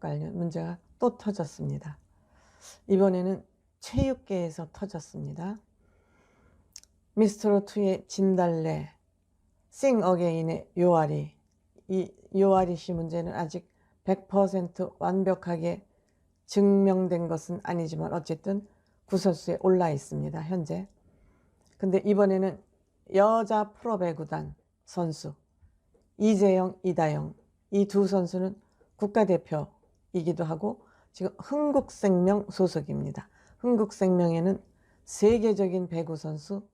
관련 문제가 또 터졌습니다. 이번에는 체육계에서 터졌습니다. 미스터로트의 진달래, 싱어게인의 요아리, 이 요아리 씨 문제는 아직 100% 완벽하게 증명된 것은 아니지만 어쨌든 구설수에 올라 있습니다, 현재. 근데 이번에는 여자 프로배구단 선수 이재영, 이다영, 이 두 선수는 국가대표이기도 하고 지금 흥국생명 소속입니다. 흥국생명에는 세계적인 배구 선수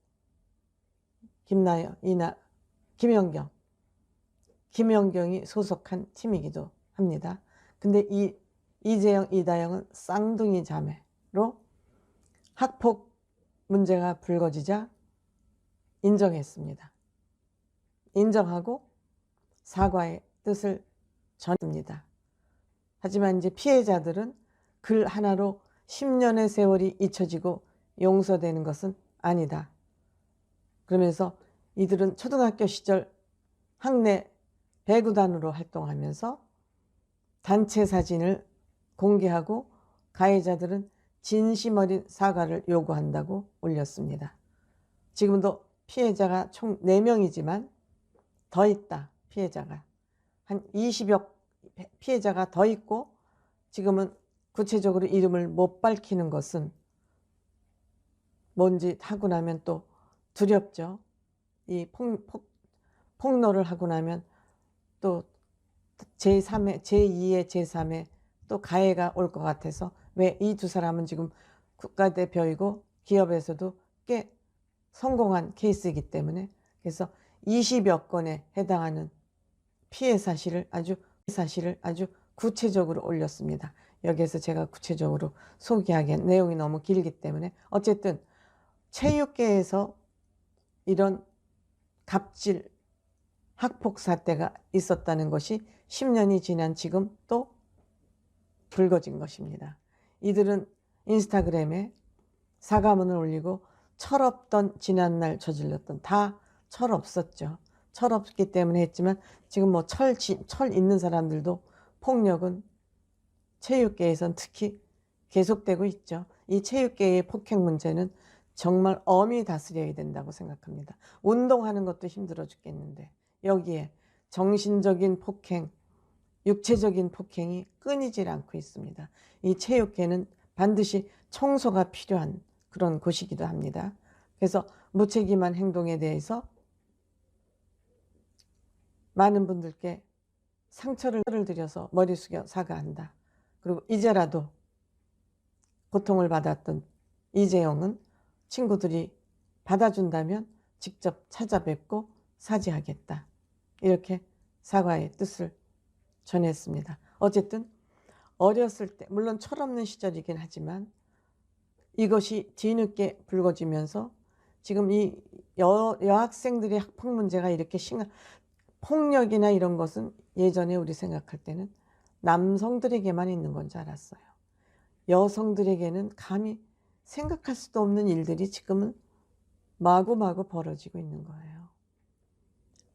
김연경이 소속한 팀이기도 합니다. 근데 이 이재영, 이다영은 쌍둥이 자매로 학폭 문제가 불거지자 인정했습니다. 인정하고 사과의 뜻을 전했습니다. 하지만 이제 피해자들은 글 하나로 10년의 세월이 잊혀지고 용서되는 것은 아니다. 그러면서 이들은 초등학교 시절 학내 배구단으로 활동하면서 단체 사진을 공개하고 가해자들은 진심 어린 사과를 요구한다고 올렸습니다. 지금도 피해자가 총 4명이지만 더 있다. 피해자가 한 20여 피해자가 더 있고 지금은 구체적으로 이름을 못 밝히는 것은 뭔지 하고 나면 또 두렵죠. 이 폭로를 하고 나면 또 제3의 제2의 제3의 또 가해가 올 것 같아서 왜 이 두 사람은 지금 국가대표이고 기업에서도 꽤 성공한 케이스이기 때문에 그래서 20여 건에 해당하는 피해 사실을 아주 구체적으로 올렸습니다. 여기에서 제가 구체적으로 소개하기엔 내용이 너무 길기 때문에 어쨌든 체육계에서 이런 갑질 학폭 사태가 있었다는 것이 10년이 지난 지금 또 불거진 것입니다. 이들은 인스타그램에 사과문을 올리고 철없던 지난날 저질렀던 다 철없었죠. 철없기 때문에 했지만 지금 뭐 철 있는 사람들도 폭력은 체육계에선 특히 계속되고 있죠. 이 체육계의 폭행 문제는 정말 엄히 다스려야 된다고 생각합니다. 운동하는 것도 힘들어 죽겠는데 여기에 정신적인 폭행, 육체적인 폭행이 끊이질 않고 있습니다. 이 체육계는 반드시 청소가 필요한 그런 곳이기도 합니다. 그래서 무책임한 행동에 대해서 많은 분들께 상처를 드려서 머리 숙여 사과한다. 그리고 이제라도 고통을 받았던 이재영은 친구들이 받아준다면 직접 찾아뵙고 사죄하겠다. 이렇게 사과의 뜻을 전했습니다. 어쨌든 어렸을 때 물론 철없는 시절이긴 하지만 이것이 뒤늦게 불거지면서 지금 이 여학생들의 학폭 문제가 이렇게 폭력이나 이런 것은 예전에 우리 생각할 때는 남성들에게만 있는 건 줄 알았어요. 여성들에게는 감히 생각할 수도 없는 일들이 지금은 마구마구 벌어지고 있는 거예요.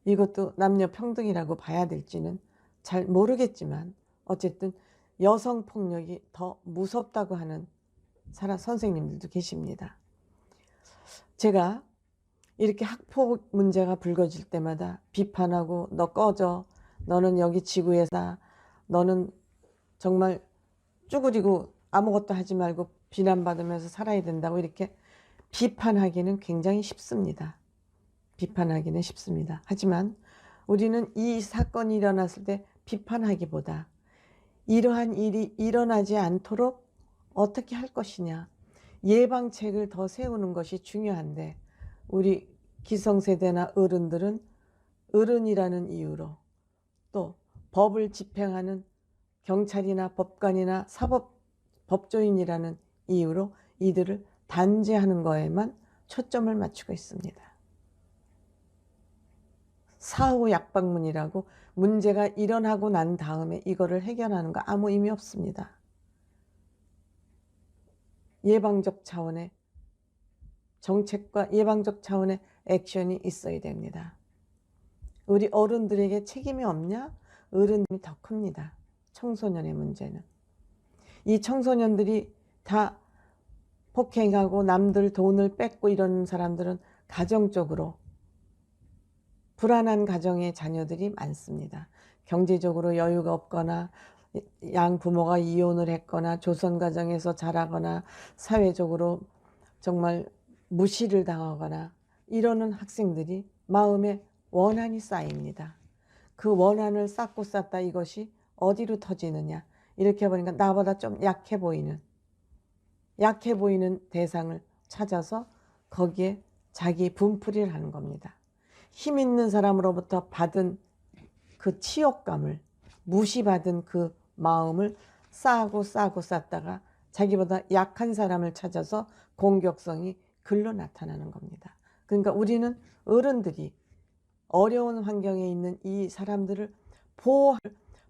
이것도 남녀 평등이라고 봐야 될지는 잘 모르겠지만 어쨌든 여성 폭력이 더 무섭다고 하는 선생님들도 계십니다. 제가 이렇게 학폭 문제가 불거질 때마다 비판하고 너 꺼져, 너는 여기 지구에서 너는 정말 쭈그리고 아무것도 하지 말고 비난받으면서 살아야 된다고 이렇게 비판하기는 굉장히 쉽습니다. 비판하기는 쉽습니다. 하지만 우리는 이 사건이 일어났을 때 비판하기보다 이러한 일이 일어나지 않도록 어떻게 할 것이냐, 예방책을 더 세우는 것이 중요한데 우리 기성세대나 어른들은 어른이라는 이유로 또 법을 집행하는 경찰이나 법관이나 법조인이라는 이유로 이들을 단죄하는 거에만 초점을 맞추고 있습니다. 사후 약방문이라고 문제가 일어나고 난 다음에 이거를 해결하는 거 아무 의미 없습니다. 예방적 차원의 정책과 예방적 차원의 액션이 있어야 됩니다. 우리 어른들에게 책임이 없냐? 어른들이 더 큽니다. 청소년의 문제는. 이 청소년들이 다 폭행하고 남들 돈을 뺏고 이런 사람들은 가정적으로 불안한 가정의 자녀들이 많습니다. 경제적으로 여유가 없거나 양 부모가 이혼을 했거나 조선 가정에서 자라거나 사회적으로 정말 무시를 당하거나 이러는 학생들이 마음에 원한이 쌓입니다. 그 원한을 쌓고 쌓다 이것이 어디로 터지느냐, 이렇게 보니까 나보다 좀 약해 보이는 대상을 찾아서 거기에 자기 분풀이를 하는 겁니다. 힘 있는 사람으로부터 받은 그 치욕감을, 무시받은 그 마음을 쌓다가 자기보다 약한 사람을 찾아서 공격성이 글로 나타나는 겁니다. 그러니까 우리는 어른들이 어려운 환경에 있는 이 사람들을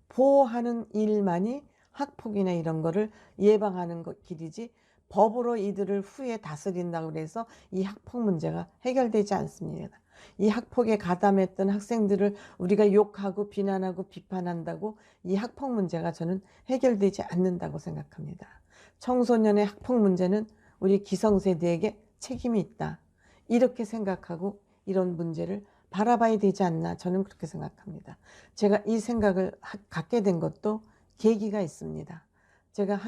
보호하는 일만이 학폭이나 이런 거를 예방하는 길이지, 법으로 이들을 후에 다스린다고 해서 이 학폭 문제가 해결되지 않습니다. 이 학폭에 가담했던 학생들을 우리가 욕하고 비난하고 비판한다고 이 학폭 문제가 저는 해결되지 않는다고 생각합니다. 청소년의 학폭 문제는 우리 기성세대에게 책임이 있다, 이렇게 생각하고 이런 문제를 바라봐야 되지 않나, 저는 그렇게 생각합니다. 제가 이 생각을 갖게 된 것도 계기가 있습니다. 제가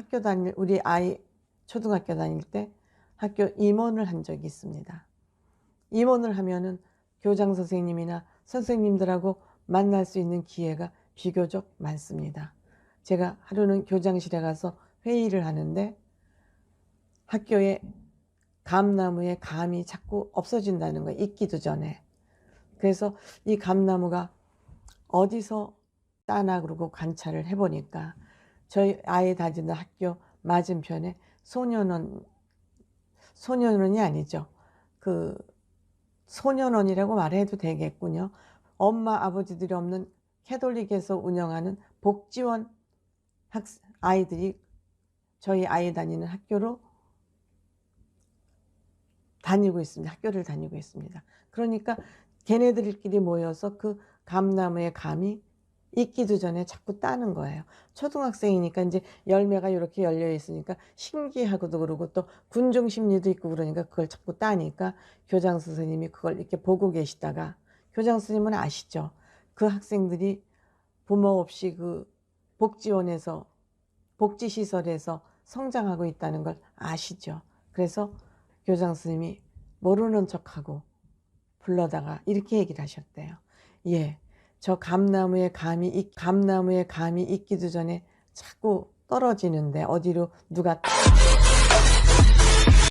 우리 아이 초등학교 다닐 때 학교 임원을 한 적이 있습니다. 임원을 하면은 교장 선생님이나 선생님들하고 만날 수 있는 기회가 비교적 많습니다. 제가 하루는 교장실에 가서 회의를 하는데 학교에 감나무에 감이 자꾸 없어진다는 거예요, 익기도 전에. 그래서 이 감나무가 어디서 따나 그러고 관찰을 해보니까 저희 아이 다니는 학교 맞은편에 소년원이 아니죠, 그 소년원이라고 말해도 되겠군요. 엄마 아버지들이 없는 캐톨릭에서 운영하는 복지원 아이들이 저희 아이 다니는 학교를 다니고 있습니다. 그러니까 걔네들끼리 모여서 그 감나무의 감이 익기도 전에 자꾸 따는 거예요. 초등학생이니까 이제 열매가 이렇게 열려 있으니까 신기하고도 그러고 또 군중 심리도 있고 그러니까 그걸 자꾸 따니까 교장 선생님이 그걸 이렇게 보고 계시다가, 교장 선생님은 아시죠? 그 학생들이 부모 없이 그 복지시설에서 성장하고 있다는 걸 아시죠? 그래서 교장 선생님이 모르는 척하고 불러다가 이렇게 얘기를 하셨대요. 예, 저 감나무의 감이 익기도 전에 자꾸 떨어지는데 어디로 누가